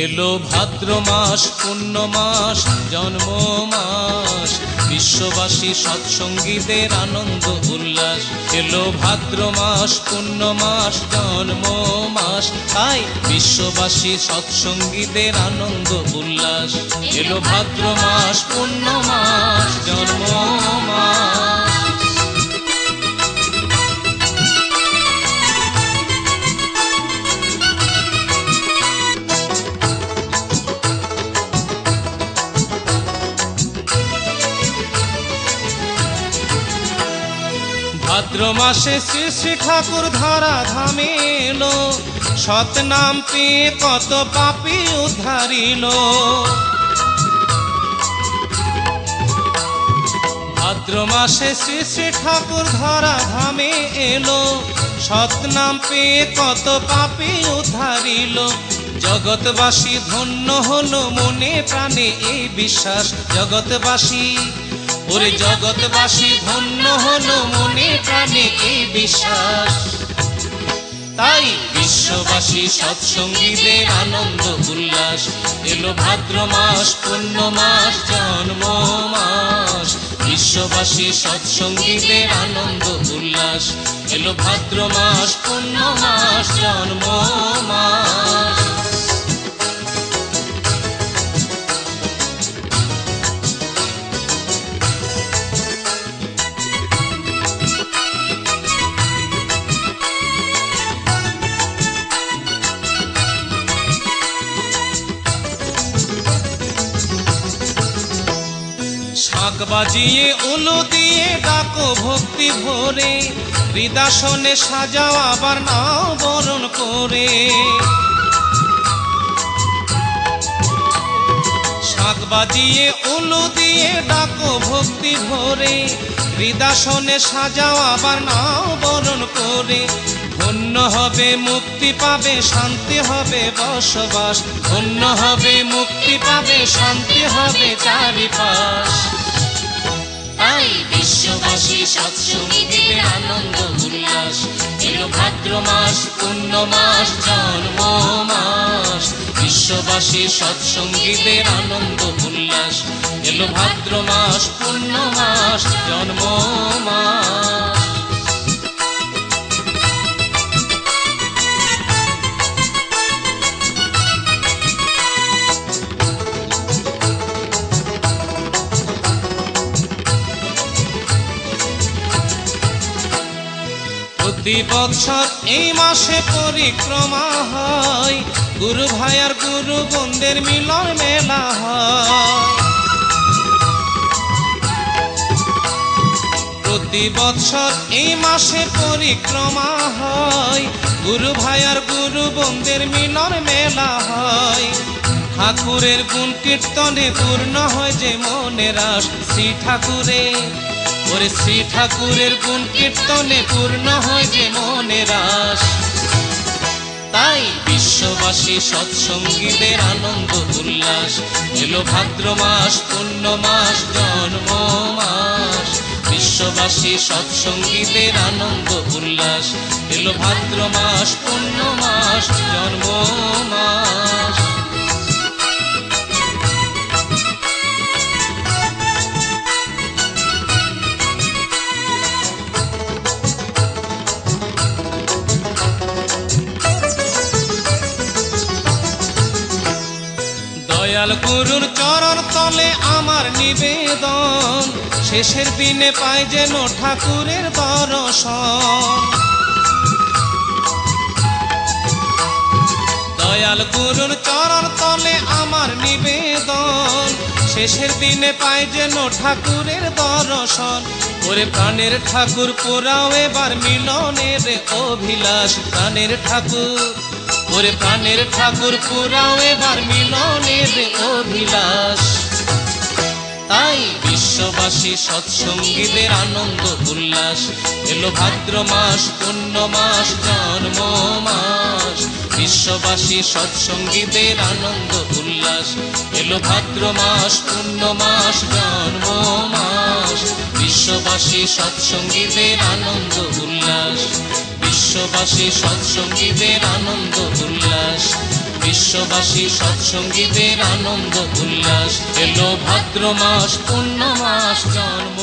এলো ভাদ্র মাস পুণ্য মাস জন্ম মাস বিশ্ববাসী সৎসঙ্গীদের আনন্দ উল্লাস। এলো ভাদ্র মাস পুণ্য মাস জন্ম মাস তাই বিশ্ববাসী সৎসঙ্গীদের আনন্দ উল্লাস। এলো ভাদ্র মাস পুণ্য মাস জন্ম মাস। ভাদ্র মাসে শ্রী শ্রী ঠাকুর ধরা ধামে এলো, সৎ নাম পেয়ে কত পাপী উদ্ধারিল। ভাদ্র মাসে শ্রী শ্রী ঠাকুর ধরা ধামে এলো, সৎ নাম পেয়ে কত পাপী উদ্ধারিল। জগৎবাসী ধন্য হলো মনে প্রাণে এই বিশ্বাস, জগৎবাসী ওরে জগৎবাসী ধন্য হলো মনে প্রাণে এই বিশ্বাস। তাই বিশ্ববাসী সৎসঙ্গীদের আনন্দ উল্লাস। এলো ভাদ্র মাস পুণ্য মাস জন্ম মাস বিশ্ববাসী সৎসঙ্গীদের আনন্দ উল্লাস। এলো ভাদ্র মাস পুণ্য মাস জন্ম মাস। শাঁখ বাজিয়ে উলু দিয়ে ডাকো ভক্তি ভরে, হৃদাসনে সাজাও আবার নাও বরণ করে। শাঁখ বাজিয়ে উলু দিয়ে ডাকো ভক্তি ভরে, হৃদাসনে সাজাও আবার নাও বরণ করে। ধন্য হবে মুক্তি পাবে শান্তি হবে বসবাস, ধন্য হবে মুক্তি পাবে শান্তি হবে চারিপাশ। তাই বিশ্ববাসী সৎসঙ্গীদের আনন্দ উল্লাস। এলো ভাদ্র মাস পুণ্য মাস জন্ম মাস বিশ্ববাসী সৎসঙ্গীদের আনন্দ উল্লাস। এলো ভাদ্র মাস পুণ্য মাস জন্ম মাস। প্রতি বছর এই মাসে পরিক্রমা হয়, গুরু ভাই আর গুরু বোনদের মিলন মেলা হয়। প্রতি বছর এই মাসে পরিক্রমা হয়, গুরু ভাই আর গুরু বোনদের মিলন মেলা হয়। ঠাকুরের গুণ কীর্তনে পূর্ণ হয় যে মনের আশ, শ্রী ঠাকুরের ওরে শ্রী ঠাকুরের গুণ কীর্তনে পূর্ণ হয় যে মনের আশ। তাই বিশ্ববাসী সৎসঙ্গীদের আনন্দ উল্লাস। এলো ভাদ্র মাস পুণ্য মাস জন্ম মাস বিশ্ববাসী সৎসঙ্গীদের আনন্দ উল্লাস। এলো ভাদ্র মাস পুণ্য মাস জন্ম মাস। দয়াল গুরুর চরণ তলে আমার নিবেদন, শেষের দিনে পাই যেন ঠাকুরের দর্শন। দয়াল গুরুর চরণ তলে আমার নিবেদন, শেষের দিনে পাই যেন ঠাকুরের দর্শন। ওরে প্রাণের ঠাকুর পোড়াও এবার মিলনের অভিলাষ, প্রাণের ঠাকুর ওরে প্রাণের ঠাকুর পুরাও এবার মিলনের অভিলাষ। তাই বিশ্ববাসী সৎসঙ্গীদের আনন্দ উল্লাস। এলো ভাদ্র মাস পুণ্য মাস জন্ম মাস বিশ্ববাসী সৎসঙ্গীদের আনন্দ উল্লাস। এলো ভাদ্র মাস পুণ্য মাস জন্ম মাস বিশ্ববাসী সৎসঙ্গীদের আনন্দ উল্লাস। বিশ্ববাসী সৎসঙ্গীদের আনন্দ উল্লাস। বিশ্ববাসী সৎসঙ্গীদের আনন্দ উল্লাস, এলো ভাদ্র মাস পূর্ণ মাস জন্ম